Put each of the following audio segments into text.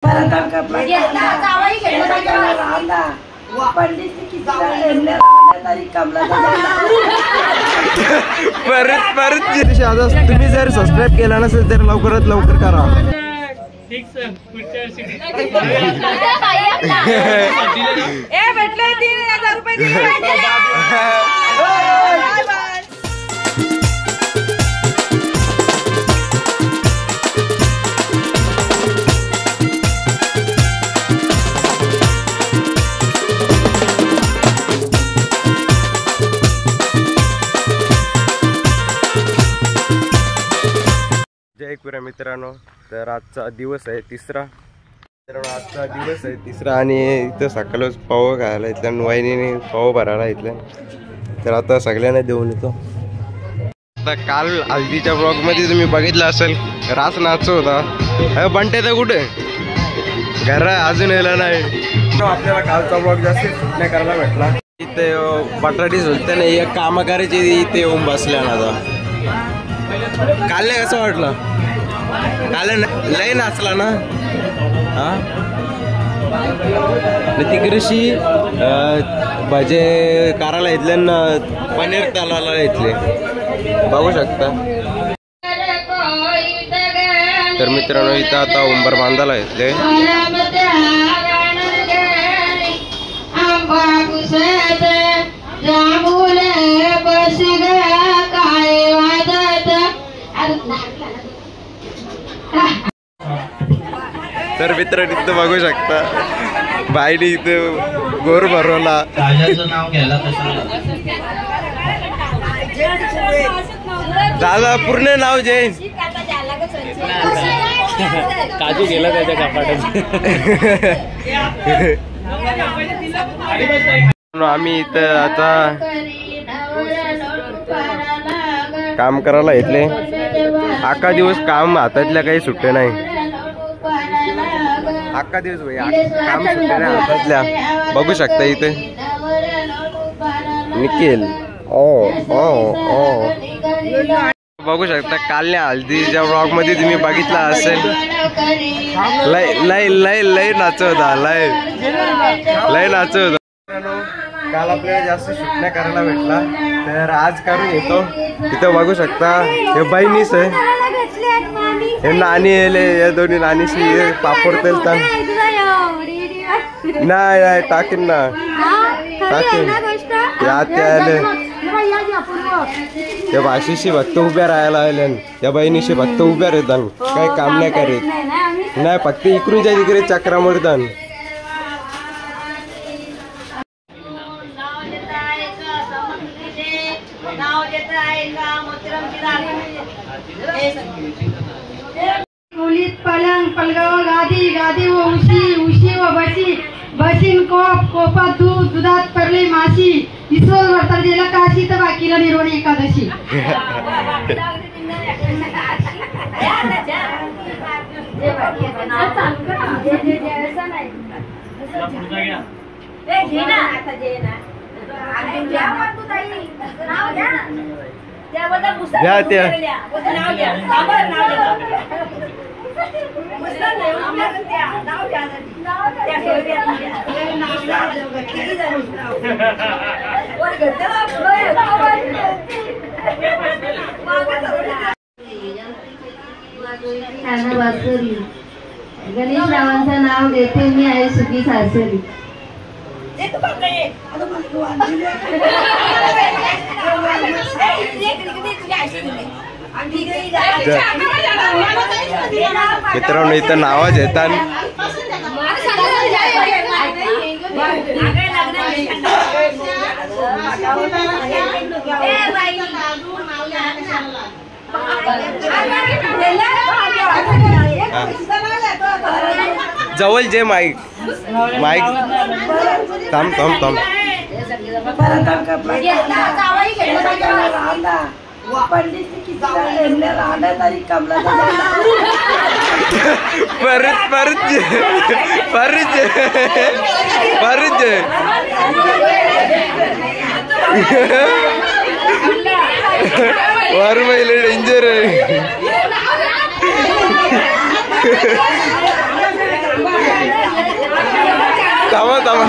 परत तुम्ही जर सबस्क्राईब केला नसेल तर लवकरात लवकर करा. भेटले 3000 रुपये दिले. जय कुऱ्या मित्रांनो, तर आजचा दिवस आहे तिसरा. मित्रांनो आजचा दिवस आहे तिसरा आणि इथं सकाळच पाव खायला इथल्या वहिनीने पाव भरायला इथल्या. तर आता सगळ्यांना देऊन येतो. आता काल हल्दीच्या ब्लॉगमध्ये तुम्ही बघितलं असेल रास नाचो होता. बंटे तर कुठे घर अजून यायला नाही. आपल्याला कालचा ब्लॉग जास्त नाही करायला भेटला. इथे बटाटी झुलते नाही एक कामं करायची इथे येऊन बसल्या ना. आता काल नाही कसं वाटलं? काल लय नाचला ना. हा तिकडशी भजे करायला घेतले ना पनीर तलाला घेतले बघू शकता. तर मित्रांनो इथं आता उंबर बांधायला घेतले. तर मित्रांनो इथं बघू शकता बाईने इथं गोर भरवला. दादा पूर्ण नाव जैन. काजू गेला त्याच्या कपाटात. आम्ही इथं आता काम करायला घेतले. अख्खा दिवस काम हातातल्या काही सुट्टे नाही. अख्खा दिवस भाई काम सुट्टे नाही हातातल्या. बघू शकता इथे निखिल बघू शकता. कालच्या हल्दीच्या ब्लॉग मध्ये तुम्ही बघितला असेल लय लय लय लय नाच होता. लय नाच होता. काल आपल्याला जास्त शूट नाही करायला भेटला तर आज करून येतो. इथं बघू शकता हे बहिणीच आहे. हे नानी येले या दोन्ही नानीशी पापड तेल तर नाही टाकीन ना टाकीन या त्याले. त्या भाषेशी फक्त उभ्या राहायला आल्या. त्या बहिणीशी फक्त उभ्या राहतात काही काम नाही करीत नाही. फक्त इकडूनच्या तिकडे चक्रा मारतात. पलंग पलगाव गादी गादी व उशी उशी व बशी बशीन कोप कोपात दूध दुधात परले माशी. इसोल वर्ता जेला काशी तर बाकीला निर्वणी एकादशी. गणेश रावांचं नाव घेते मी आहे सुखी सासरी. मित्रांनो इथं नावच येतात. जवळ जे माईक माईक थांब थांब थांब. परत परत परत परत वार महिला डेंजर आहे. थांबा थांबा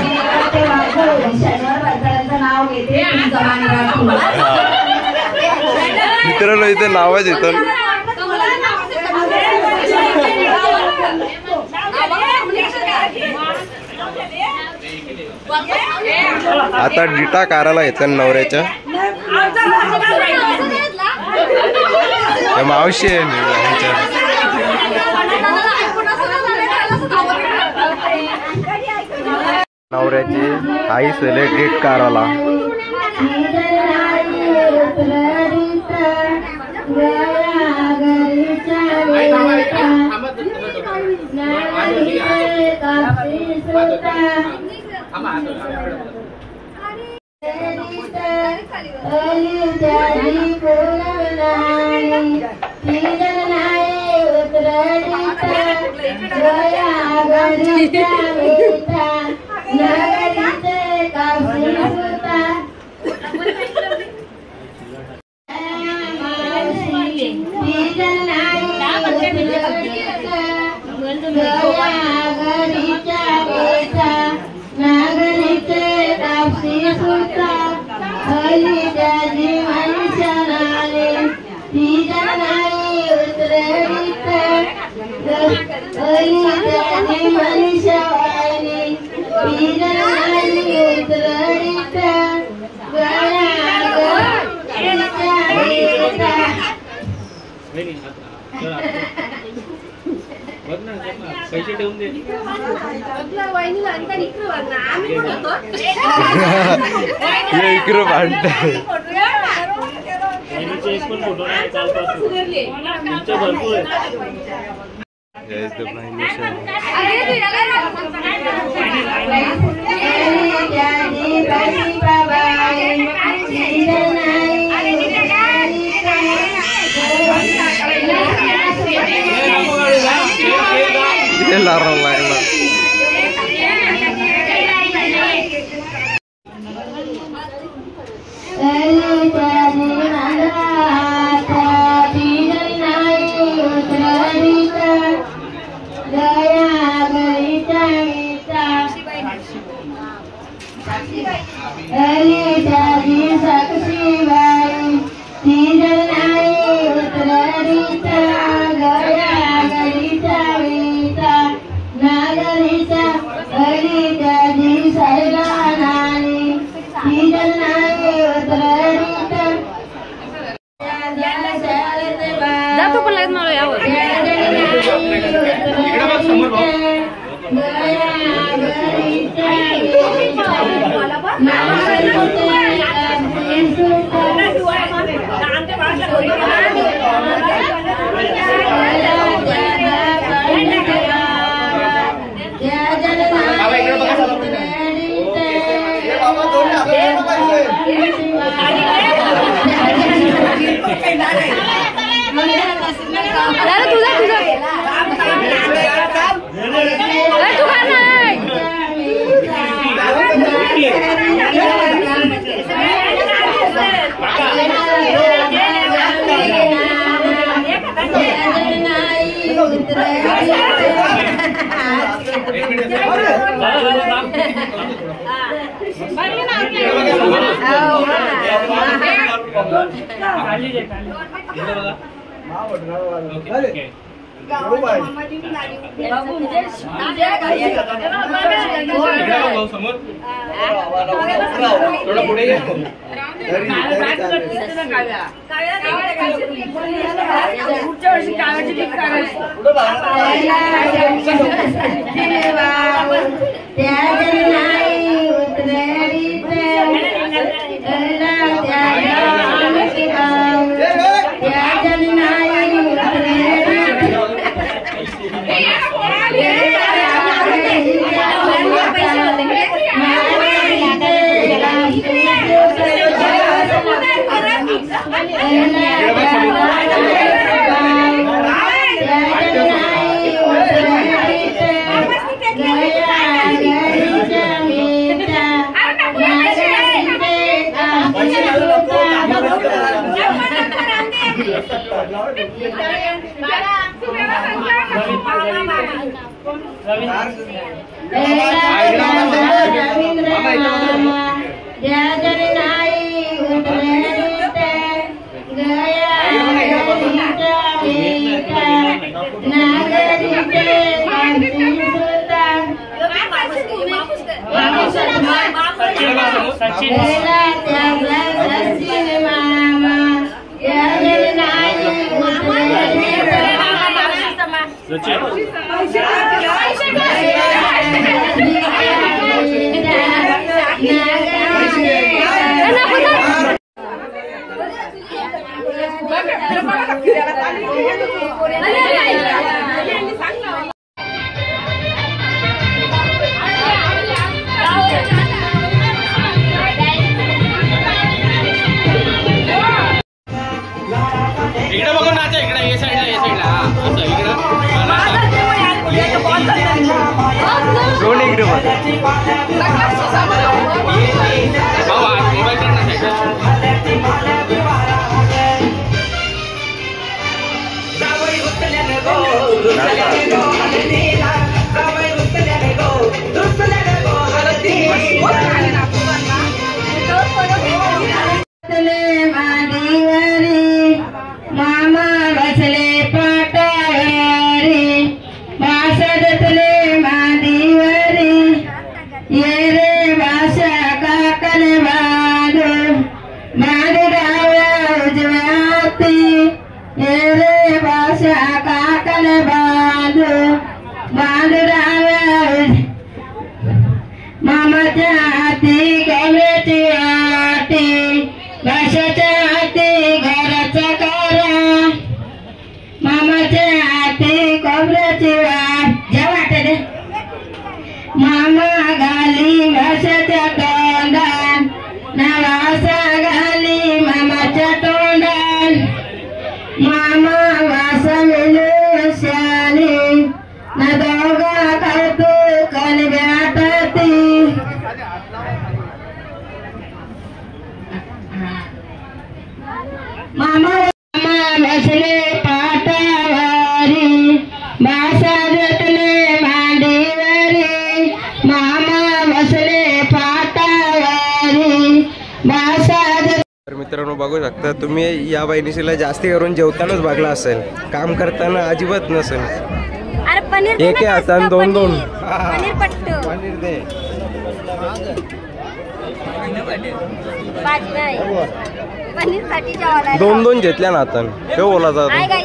नाव घेते मित्रांनो इथे नावच येतं. आता डिटा काराला येतात नवऱ्याच्या. मावशी आहे नवऱ्याची आई सले डेट काराला. पैसे ठेवून दे. इकडं भांडताय. फोटो नाही चालतात तुमचे भरपूर आहे. लारा लागला. Bala, इकडे बघून नाचा, इकडे या साईडला, या साईडला. असं इकडं दोन इकडे बघ. मोबाईल मामा बसले पाटावरी, वासदतले मांडीवरी, ये रे भाषा काकल बांधू, बांधू डाव्या उजव्या हाती, ये रे भाषा काकल बांधू, बांधू डाव्या मामाच्या हाती गव्याची आटी, भाषाच्या हाती घराचा कारा, मामाच्या हाती कोबऱ्याची वाट, ज्या वाटेने मामा घाली भाषाच्या तोंडान, नावासा घाली मामाच्या तोंडान, मामा वासा मिळू शाली, ना दोघा करतो कणब्याटी, मामा बसले पाटावरी, भाषा जतले मांडीवरी, मामा बसले पाटावरी, भाषा. तर मित्रांनो बघू शकता तुम्ही, या बहिणीशीला जास्ती करून जेवतानाच बघला असेल, काम करताना अजिबात नसेल. अरे पनीर एक हातान दोन दोन पनीर पट्टू पनीर दे. भाजी नाही पनीर साठी जेवायला दोन दोन घेतल्या ना हातान ते बोला जात. आहे काय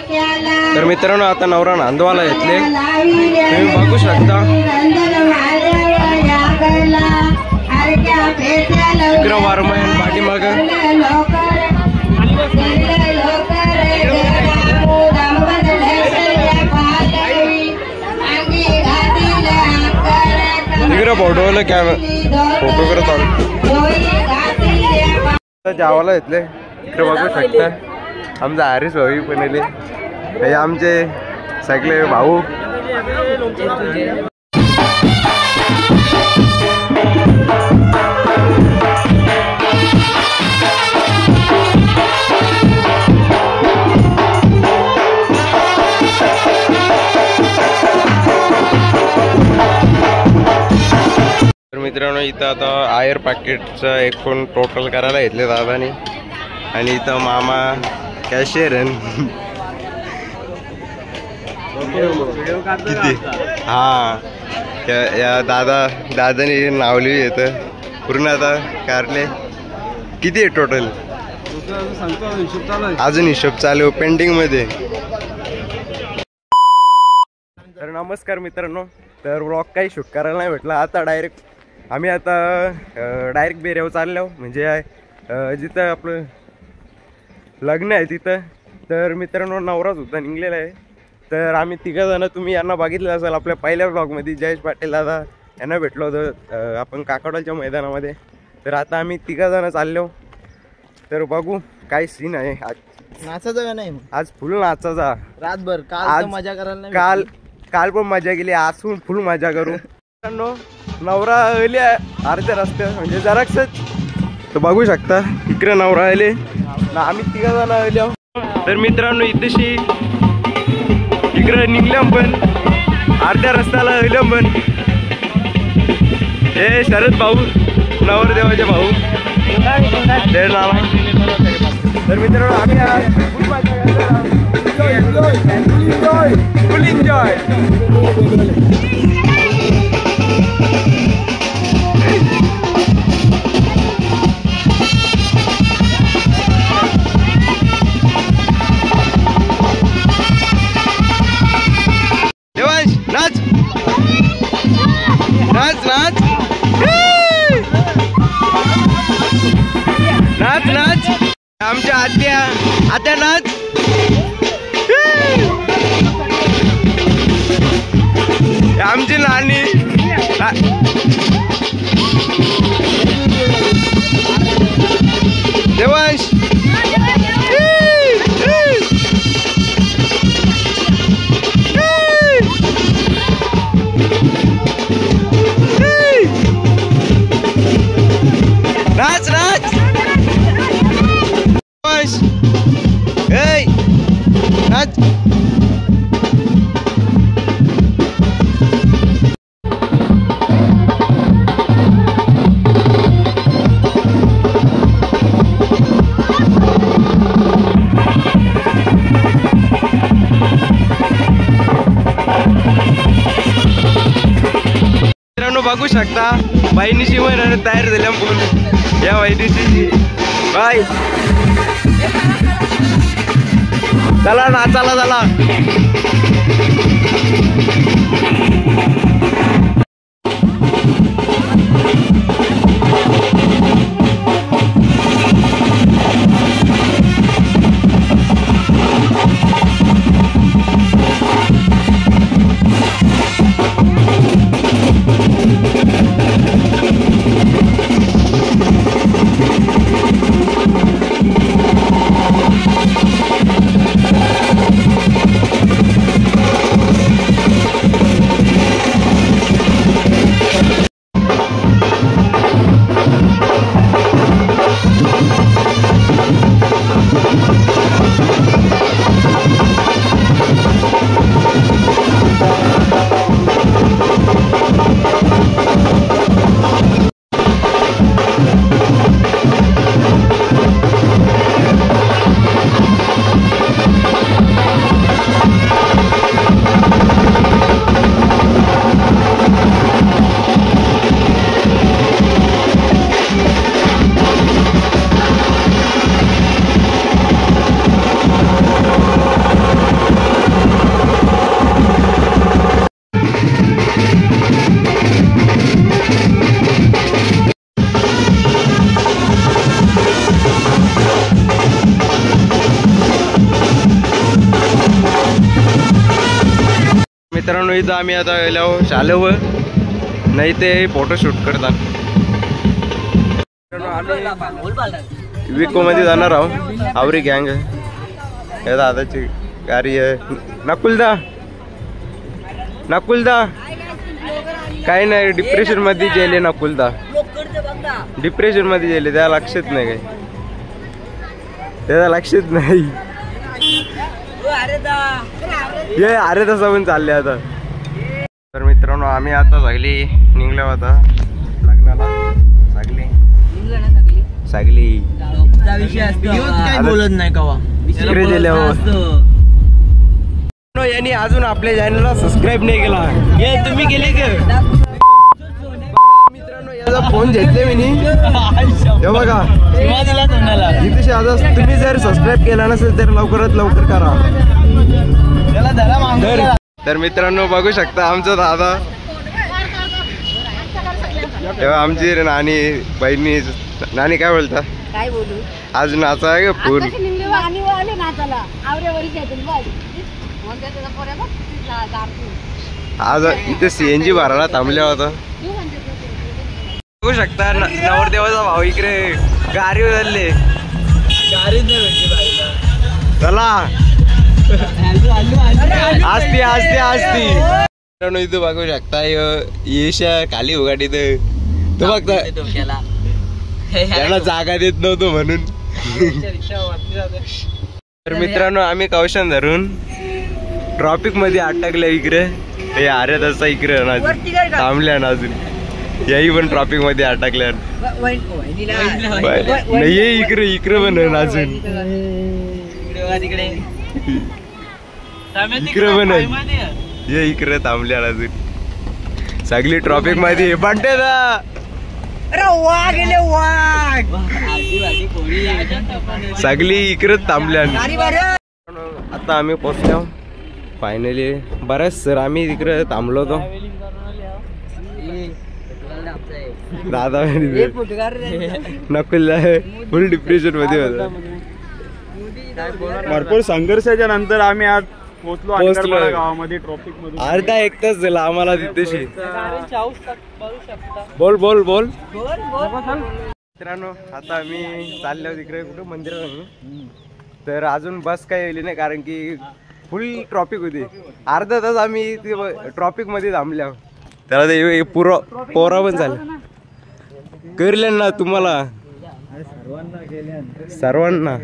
जेवायला. तर मित्रांनो आता नवरा नांदवाला घेतले, तुम्ही बघू शकता. वारमयन पाठीमाग तिकडे फोटोला फोटो करत जावाला घेतले. इकडे बघू शकता आमचा हरीश भाऊ पण आले, हे आमचे सगळे भाऊ. तर मित्रांनो इथं आता आयर पॅकेटचं एकूण टोटल करायला घेतले दादानी, आणि इथं मामा कॅशियर किती हा या दादानी नावली येतं पूर्ण. आता कारले किती आहे टोटल अजून हिशोब चालू पेंडिंग मध्ये. तर नमस्कार मित्रांनो, तर व्लॉग काही शूट करायला नाही भेटला. आता आम्ही डायरेक्ट बेऱ्यावर चाललो, म्हणजे जिथं आपलं लग्न आहे तिथं. तर मित्रांनो नवरा सुद्धा निघलेला आहे. तर आम्ही तिघंजणं, तुम्ही यांना बघितलं असेल आपल्या पहिल्या ब्लॉगमध्ये, जयेश पाटील दादा यांना भेटलो होतं आपण काकडोलच्या मैदानामध्ये. तर आता आम्ही तिघंजणं चाललो. तर बघू काय सीन आहे आज. नाचायचं का नाही आज फुल नाचायचा रातभर. आज मजा करायला काल पण मजा केली, आज पण फुल मजा करू. मित्रांनो नवरा आले अर्ध्या रस्त्यात, म्हणजे जराच. तर बघू शकता इकडे नवरा आले ना, आम्ही तिघा जण आले. तर मित्रांनो इथेशी इकडं निघलं पण अर्ध्या रस्त्याला हलम पण हे शरद भाऊ नवरदेवाचे भाऊ जय नाला. तर मित्रांनो आम्ही आज फुल एन्जॉय. देवांश नाच नाच नाच नाच नाच. आमच्या आत्या आत्या नाच. आमची नानी देवांश नाच नाच. नाच. मित्रांनो बघू शकता बहिणीची वर तयार झाल्या पूर्ण या बहिणीची बाय. चला नाचाला चला. मित्रांनो इथं आम्ही आता गेलो शालेवर नाही ते फोटोशूट करतात. विको मध्ये जाणार आहो आवरी गँग हे दादाची गाडी आहे. नकुलदा नकुलदा काही नाही डिप्रेशन मध्ये गेले. नकुलदा डिप्रेशन मध्ये गेले त्याला लक्षात नाही काही त्याला लक्षात नाही. ये अरे तसं पण चालले आता. तर मित्रांनो आम्ही आता सगळी निघलो आता लग्नाला. सगळी काय बोलत नाही कवा इकडे दिल्यावर यांनी अजून आपल्या चॅनलला सबस्क्राईब नाही केला. हे तुम्ही केले का मित्रांनो? याचा फोन घेतले मी हे बघा इथे आता तुम्ही जर सबस्क्राईब केला नसेल तर लवकरात लवकर करा. तर मित्रांनो बघू शकता आमचा दादा तेव्हा आमची नानी बहिणी. नानी काय बोलता? काय बोलू आज नाचा आहे का फुल? आज इथे सीएनजी भरायला थांबल्या होता. बघू शकता नवरदेवाचा भाऊ इकडे गाडी उचलले. चला आस्ती आस्ती आस्ती. इथं बघू शकता येशा खाली उघाडी तो बघता त्याला जागा देत नव्हतो म्हणून. तर मित्रांनो आम्ही कौशन धरून ट्रॉफिक मध्ये अटकल्या इकडे ते अरे तसा इकडे ना थांबल्या ना अजून याही पण ट्रॉफिक मध्ये अटकल्या नाही इकडे पण अजून इकडे पण ये इकडे थांबल्या अजून सगळी ट्रॉफिक मध्ये बंटे सगळी इकडे थांबल्या आता आम्ही पोहोचलो फायनली बऱ्याच सर आम्ही तिकडे थांबलो होतो दादा नकुल फुल डिप्रेशन मध्ये होता भरपूर संघर्षाच्या नंतर आम्ही आज पोहोचलो गावामध्ये ट्रॉफिक मध्ये अर्धा एक तास झाला आम्हाला तिथेशी बोल बोल बोल मित्रांनो आता आम्ही चाललो तिकडे कुठं मंदिरात तर अजून बस काय येईल नाही कारण की फुल ट्रॉफिक होती अर्धा तास आम्ही ट्रॉफिक मध्ये थांबल्या त्याला ते पोरा पण झालं करले ना तुम्हाला सर्वांना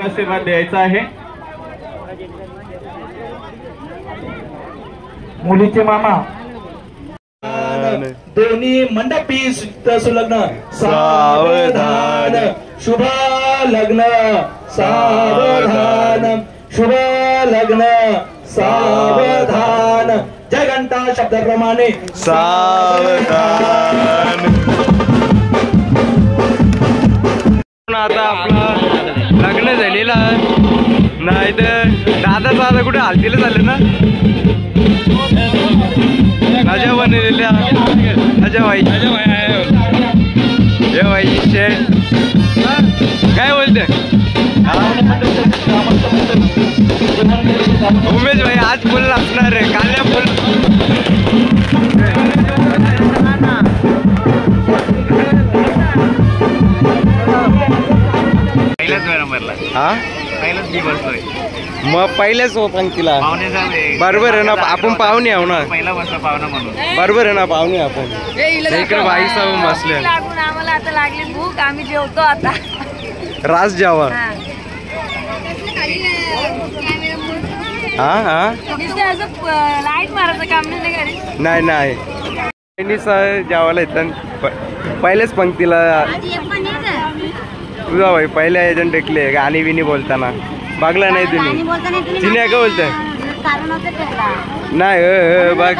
आशीर्वाद द्यायचा आहे. मुलीचे मामा दोन्ही मंडपी सुलग्न सावधान शुभ लग्न सावधान शुभ लग्न सावधान जय घंटा शब्दाप्रमाणे सावधान. आता आपलं लग्न झालेलं नाही तर दादाचा आता कुठे हालतीला झालं ना अजय बनलेल्या अजय भाई ये भाई काय बोलते उमेश भाई आज फुल असणार आहे काल्या फुल हा मग पहिल्याच पंक्तीला बरोबर आहे ना आपण पाहुणे आहो ना बरोबर आहे ना पाहुणे आपण इकडे बाई साहेब बसले आम्हाला आता लागली भूक आम्ही जेवतो आता रास जेवा हा हा लाईट मारायचं काम नाही नाही जेवायला येतात पहिल्याच पंक्तीला तुझा भाई पहिल्या एजंट टेकले गाणी बिनी बोलताना बघला नाही तुम्ही तिने का बोलताय नाही बघ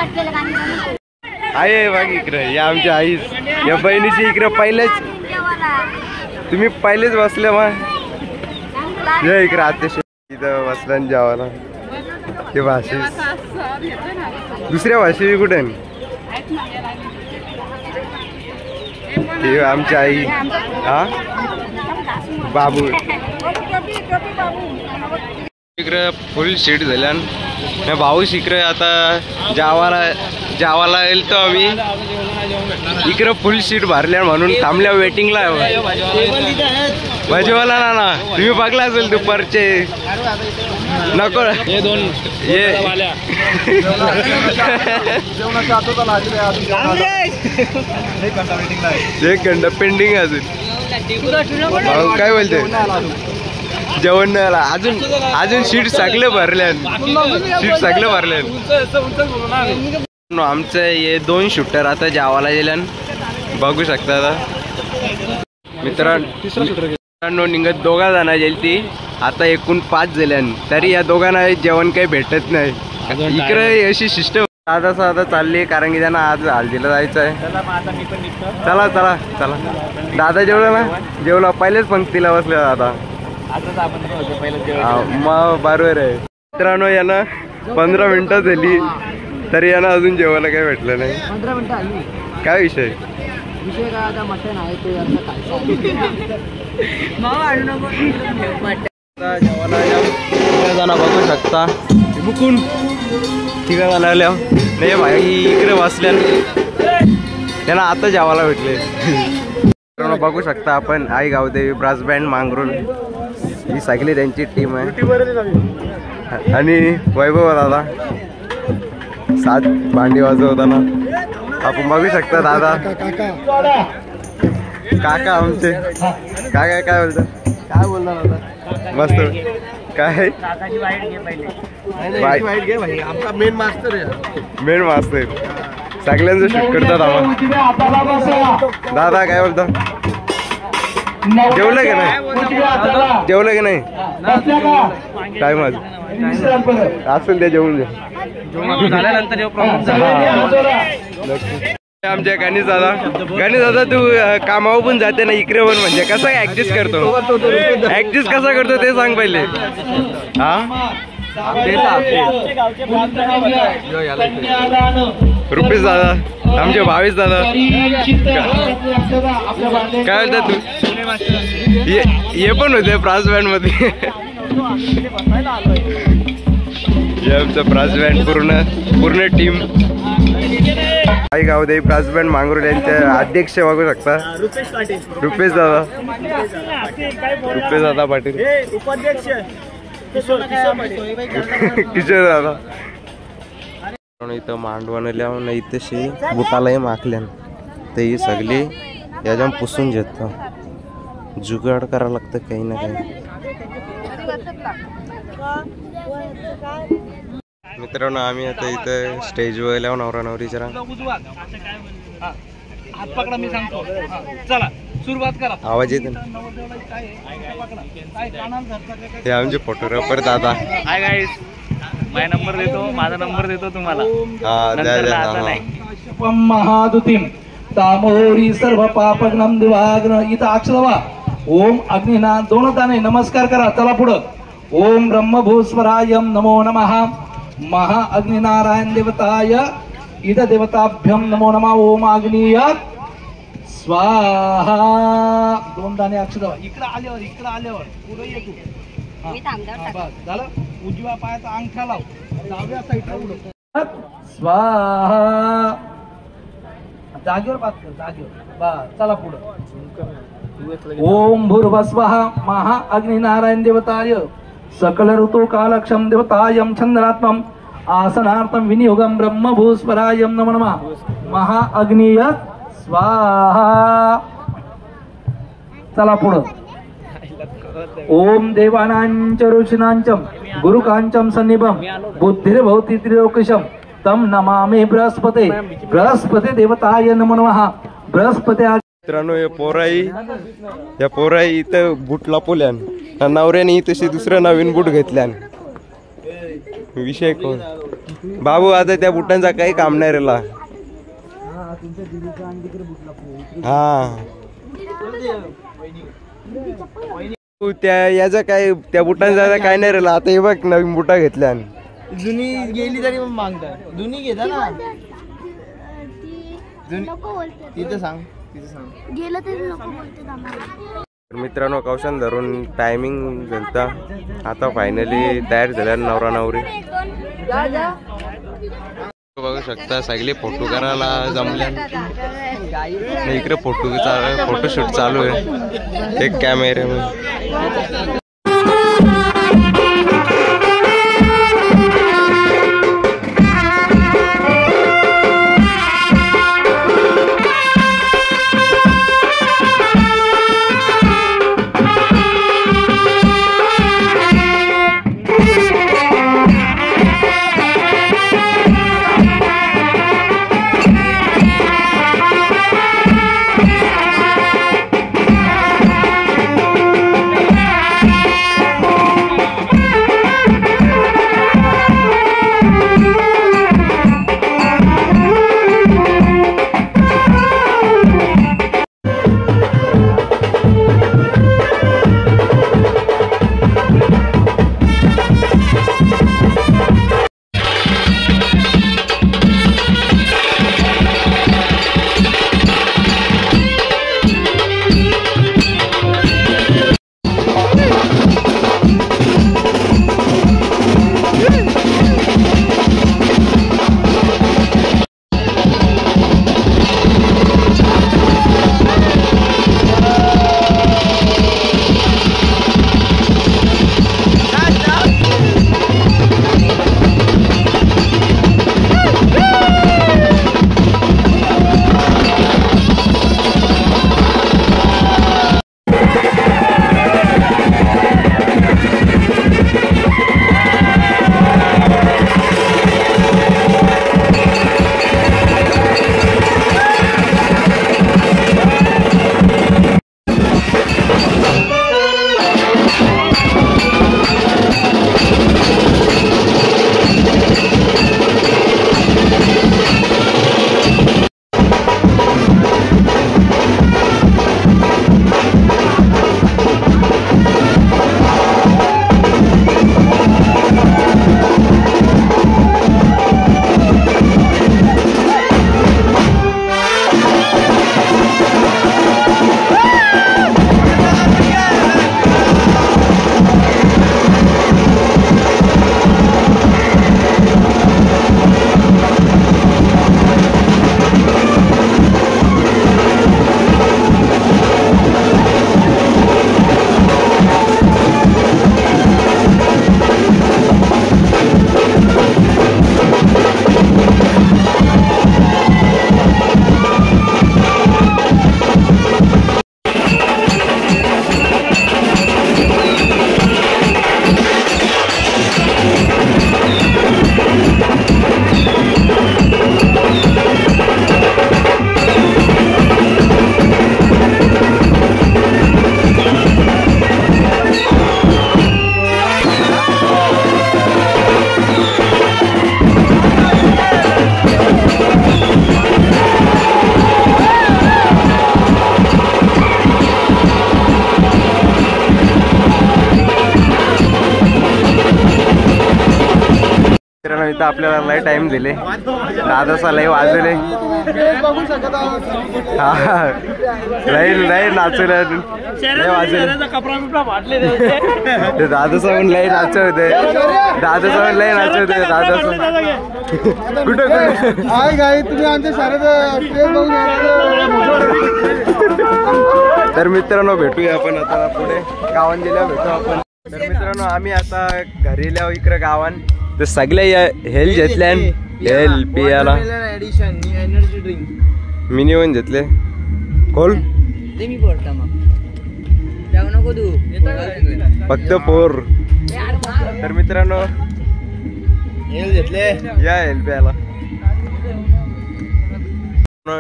आहे बघ इकडे या आमच्या आईस या बहिणीची इकडे पहिलेच तुम्ही पहिलेच बसले मग या इकडे आत्याशी इथं बसला जेवायला ते भाषे दुसऱ्या भाषे कुठे आमची आई हा बाबू इकडे फुल सीट झाल्यान भाऊस इकडे आता जावाला येईल तो आम्ही इकडे फुल सीट भरल्या म्हणून थांबल्या वेटिंगला भाजीवाला ना तुम्ही बघला असेल दुपारचे नको हे दोन एक घंटा पेंडिंग अजून काय बोलते जेवण नाही आला अजून सीट सगळे भरल्या आमचं हे 2 शूटर आता जावाला गेल्यान बघू शकता आता मित्रांनो निघत 2 जण गेली ती आता एकूण 5 झाल्यान तरी या दोघांना जेवण काही भेटत नाही इकडे अशी सिस्टम आता चालली कारण की त्यांना आज हल्दीला जायचं आहे चला चला चला दादा जेवला पहिलेच पंक्तीला बसले दादा मग बरोबर आहे मित्रांनो यानं 15 मिनिटं झाली तरी यानं अजून जेवायला काही भेटलं नाही 15 मिनिटं आली काय विषय काय आता मटण आहे ते जेवायला बघू शकता बुकून ठीक आहे नाही भाई इकडे बसल्या त्यांना आता जेवायला भेटले बघू शकता आपण आई गावदेवी ब्रास बँड मांगरून ही सगळी त्यांची टीम आहे आणि वैभव दादा 7 भांडी वाजवताना आपण बघू शकता दादा काका आमचे काय बोलतात काय बोलणार दादा मस्त काय मेन मास्टर सगळ्यांचं शूट करतात आम्हाला दादा काय बोलता जेवलं की नाही टाइम असेल ते जेवून आमच्या गणेश दादा तू कामावर पण जाते ना इकडे पण म्हणजे कसं ऍडजस्ट करतो ते सांग पहिले हा रुपेश दादा आमचे भावेश दादा काय बोलता तू हे पण होते ब्रास बँड मध्ये आमचं ब्रास बँड पूर्ण टीम आई गावदेवी ब्रास बँड मांगरोळ यांचे अध्यक्ष बघू शकता रुपेश दादा पाटील उपाध्यक्ष किशोर दादा इथं मांडवणल्या नाही इथेशी बुटालाही माखल्यान ते ही सगळी याच्या पुसून घेत जुगाड करावं लागतं काही ना काही मित्रांनो आम्ही आता इथं स्टेजवर लावून नवरा नवरीच्या आवाज येते ना हे आमचे फोटोग्राफर दादा हाय गाईस माझा नंबर देतो तुम्हाला महादुतीम तामोरी सर्व पापग्नम दिवाग्न इथं अक्षरवा ओम अग्निनाथ 2 ताने नमस्कार करा चला पुढं ओम ब्रह्मभूस्वरायम नमो नमः महा अग्निनारायण देवताय इद देवताभ्यम नमो नमः ओम अग्नीय स्वाहा. 2 दाणे अक्षदा. इकडे आल्यावर पुढे ये तू. बस झालं. उजव्या पायाचा अंगठा लाव, डाव्या साईडला उडव. स्वाहा. जागेवर बात कर, जागेवर. बस चला पुढं. ओम भूर्भुवस्वः महा अग्नि नारायण देवताय सकल ऋतु कालक्षम देवतायं चंद्रात्मम आसनार्थम विनियोगम ब्रह्म भूस्वराय नमो नमः. महा अग्निय स्वाहा. चला पुढं. ओम देवानांच ऋषीनांचम गुरुकांचम सन्निभम बुद्धिर्भवति त्रिलोकेशम तम नमामि बृहस्पते. बृहस्पती देवताय नमो नमः. बृहस्पती. मित्रांनो या पोराई इथं बूट लपवल्यान, नवऱ्याने तशी दुसरं नवीन बूट घेतल्यान. विषय कोण बाबू, आता त्या बुटांचा काही काम नाही रेला. हा त्या याचा काय, त्या बुटांचा काय नाही रेला. आता हे बघ नवीन बुटा घेतल्यान. जुनी गेली तरी मागता. जुनी घेता ना. तिथं सांग गेलं तरी लोक बोलतात आम्हाला. मित्रांनो कौशन धरून टायमिंग झालता. आता फायनली तयार झाल्या नवरा नवरी. बघू शकता सगळे फोटो करायला जमल्या. इकडे फोटोशूट चालू आहे एक कॅमेऱ्यामध्ये. इथं आपल्याला लय टाइम दिले. 10 लय वाजले. बघू शकत आहोत. हा लई नाचू कपडा बिपडा फाटले ते दादा सावंत लई नाचवते दादा सावंत लई नाचवते दादा सावंत कुठं कुठं हाय गाई तुम्ही आमच्या शाळेत क्रेज बघू तर मित्रांनो भेटूया आपण आता पुढे गावान गेल्यावर भेटू आपण. तर मित्रांनो आम्ही आता घरी गेल्यावर इकडे गावान तर सगळ्या हेल्थ घेतल्यान हेल्थ पियाला edition energy drink mini one घेतले खोल मी पडता मग जाऊ नको तू फक्त पोर. तर मित्रांनो हेल्थ घेतले या हेल्थ प्यायला.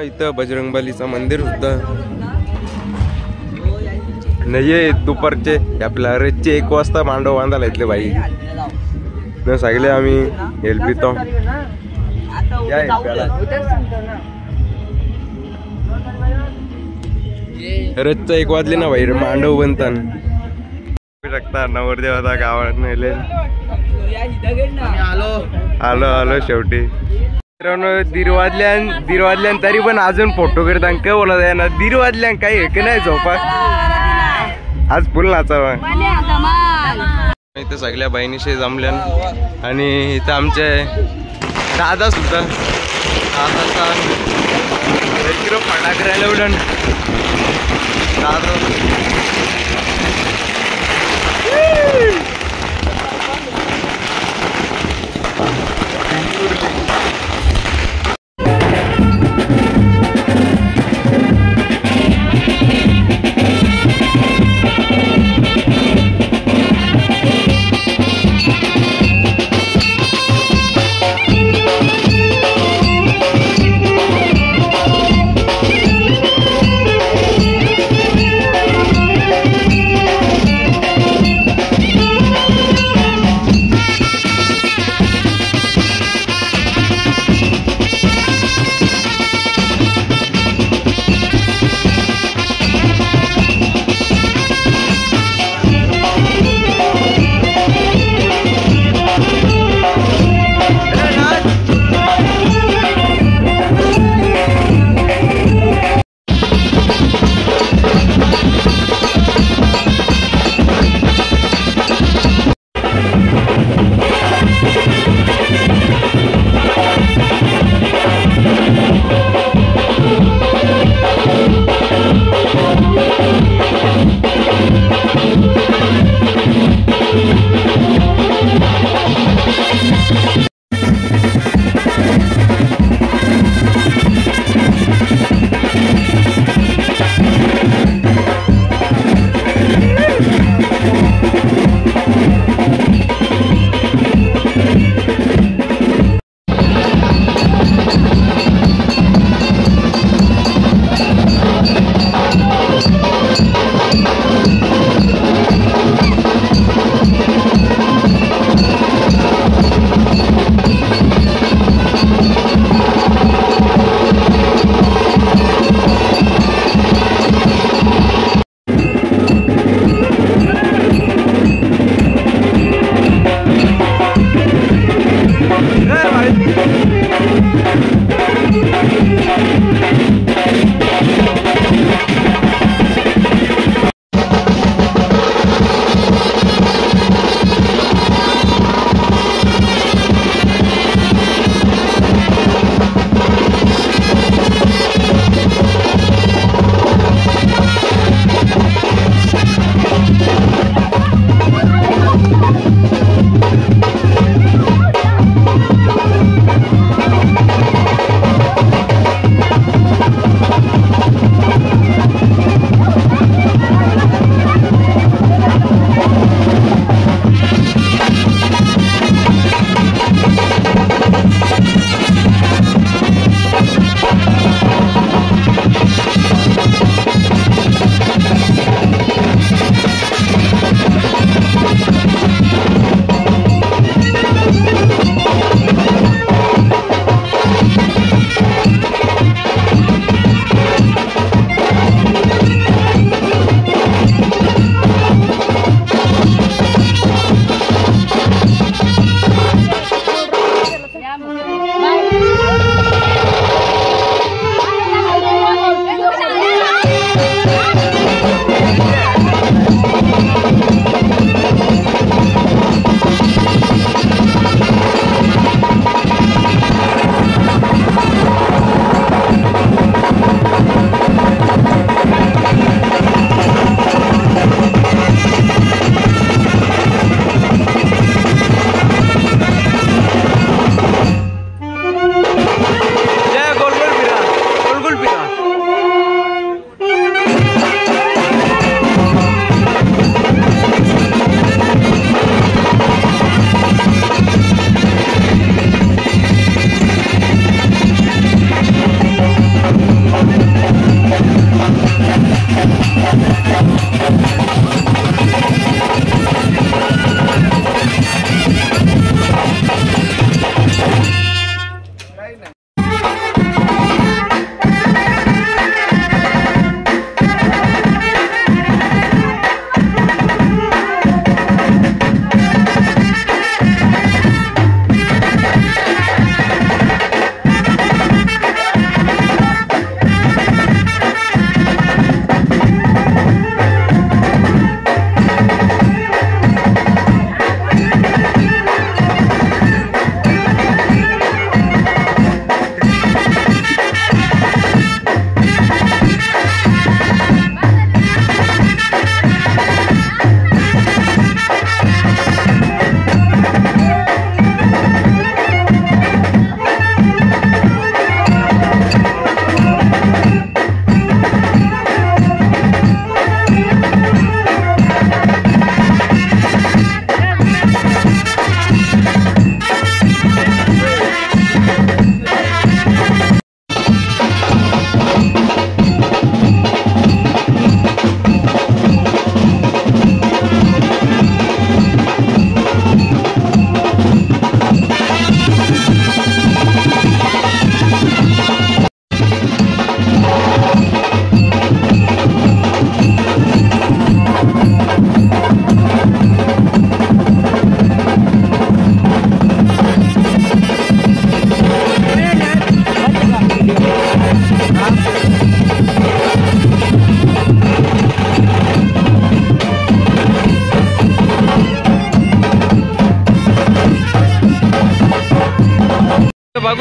इथं बजरंगबलीचं मंदिर सुद्धा नाही दुपारचे आपल्या रेतचे 1 वाजता मांडव बांधायला इथले बाई न सगळे आम्ही हेल्प पितो या हेल्प्याला. रेतचं 1 वाजले ना बाई मांडव बनतान शकता नवरदेव आता गावात नेले. आलो आलो शेवटी. मित्रांनो दीड वाजल्यान तरी पण अजून फोटो करता काय बोला जाय ना. 1:30 वाजल्यान काही हे नाही झोपा आज फुल नाचावा. इथं सगळ्या बहिणीशी जमल्यान आणि इथं आमचे दादा सुद्धा दादाचा फटाक राहिला उडण दादा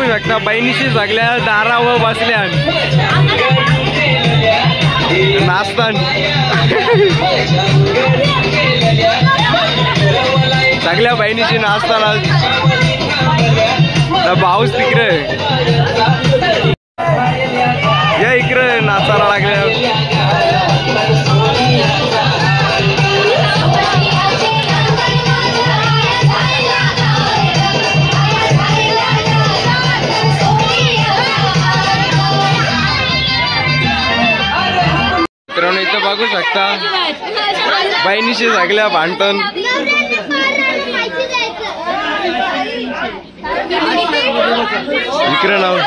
बघू शकता बहिणीशी सगळ्या दारावर बसल्या नाचतान सगळ्या बहिणीशी नाचताना भाऊच तिकडे या इकडे नाचायला लागल्या मित्रांनो इथं बघू शकता बहिणीशी सगळ्या भांडण इकडे नाव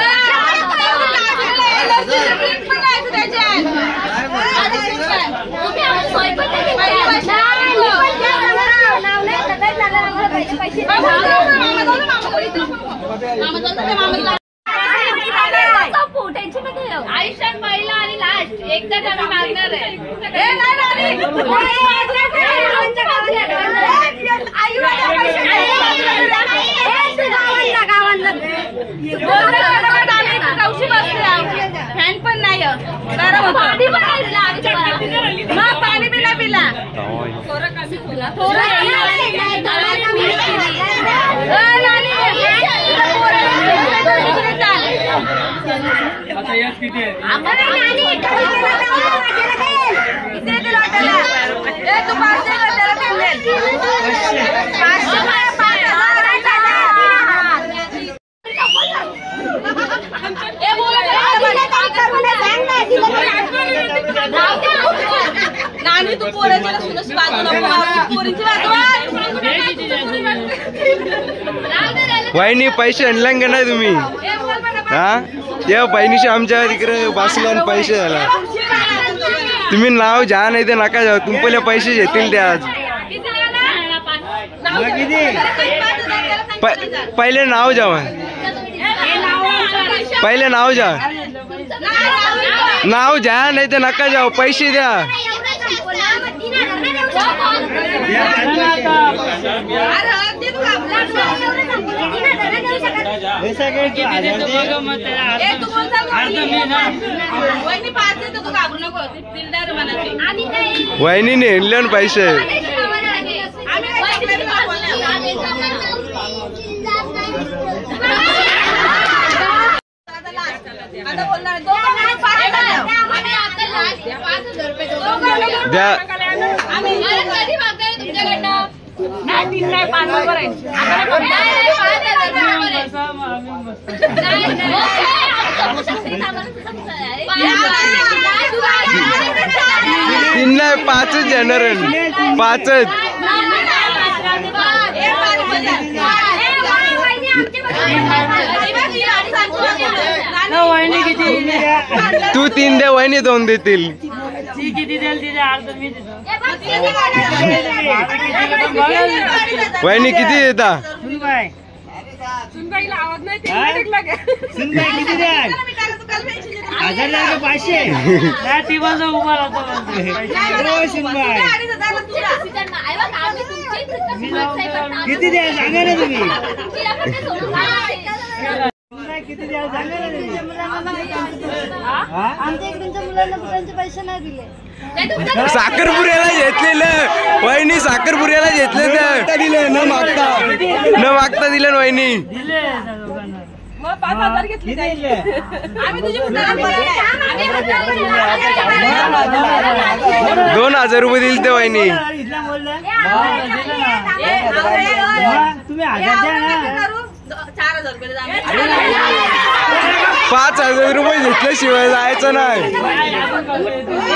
आयुष्यात पहिला आणि लास्ट एकदाच आम्ही मागणार आहे. फॅन पण नाही पाणी पिला पिला नानी तू वहिनी पैसे आणले का नाही तुम्ही हा त्या बहिणीशी आमच्या तिकडे बसल्या आणि पैसे झाला तुम्ही नाव घ्या नाही ते नका जाऊ तुमचे पैसे घेतील ते आज पहिले नाव घ्या पहिले नाव घ्या नाव घ्या नाही तर नका जाऊ पैसे द्या वहिनीने आणले ना पैसे द्या तीन नाही पाचच येणार पाचच तू तीन दे वहिनी दोन देतील वहिनी किती देता किती द्या सांगा ना तुम्ही आमच्या इकडच्या मुलांना कुठे पैसे नाही दिले साखरपुऱ्याला घेतलेलं वहिनी साखरपुऱ्याला घेतले दिले न मागता दिले वहिनी 5,000 घेतले 2,000 रुपये दिले ते वहिनी तुम्ही 1,000 द्या ना 4,000 रुपये 5,000 रुपये घेतल्याशिवाय जायचं नाही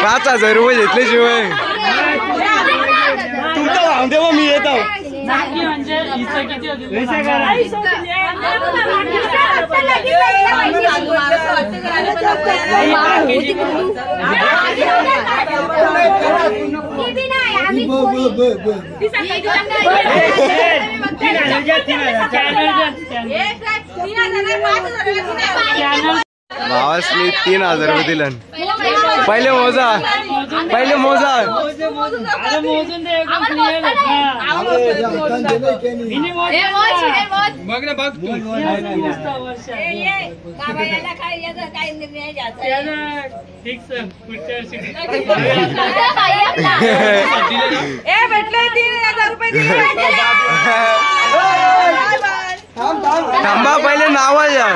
5,000 रुपये घेतल्याशिवाय तुमचा भाव देवा मी येतो भावासनी 3,000 रुपये दिलं पहिले मोजा पहिले मोजा थांबा पहिले नाव या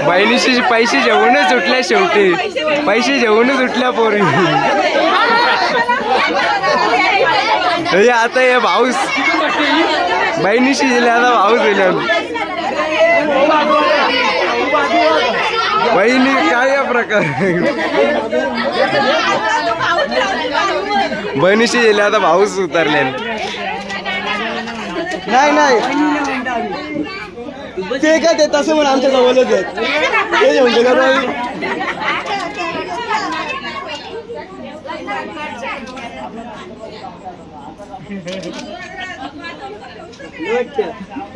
बहिणीशी पैसे जेवूनच उठल्या शेवटी पैसे जेवूनच उठल्या पोरी आता हे भाऊस बहिणीशी दिले आता भाऊस दिल्या बहिणी काय या प्रकार बहिणीशी दिले आता भाऊस उतरले नाही नाही ते काय ते तसं म्हणून आमच्या जवळच आहेत ते म्हणजे का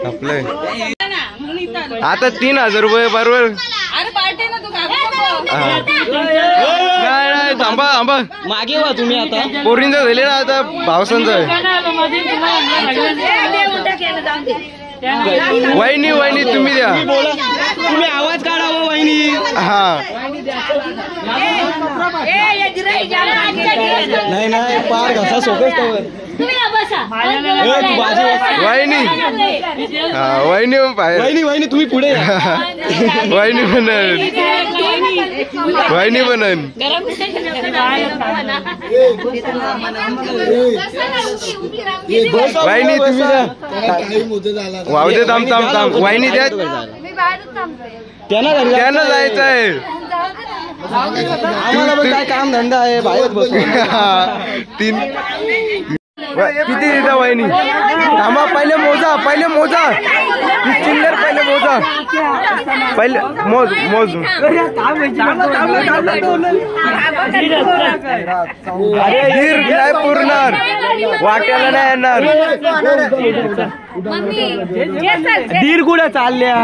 आपलं आता 3,000 रुपये बरोबर नाही थांबा थांबा मागे वा तुम्ही आता पोरींचं झाले ना आता भावसांचं वहिनी वहिनी तुम्ही द्या तुम्ही आवाज काढा हो वहिनी हा नाही नाही पार घसा सोकच वहिनी हा वहिनी बाहेर वहिनी वहिनी तुम्ही पुढे या. वहिनी बनन वहिनी बनन वहिनी तुम्ही द्या वाहू दे थांब थांब थांब वहिनी द्या त्यांना जायचं आहे आम्हाला पण काय काम धंदा आहे बाहेर बसून तीन किती देता वहिनी थांबा पहिले मोजा चिल्लर पहिले मोजा पहिले मोज मोज धीर नाही पुरणार वाट्याला नाही येणार दीड गुड्या चालल्या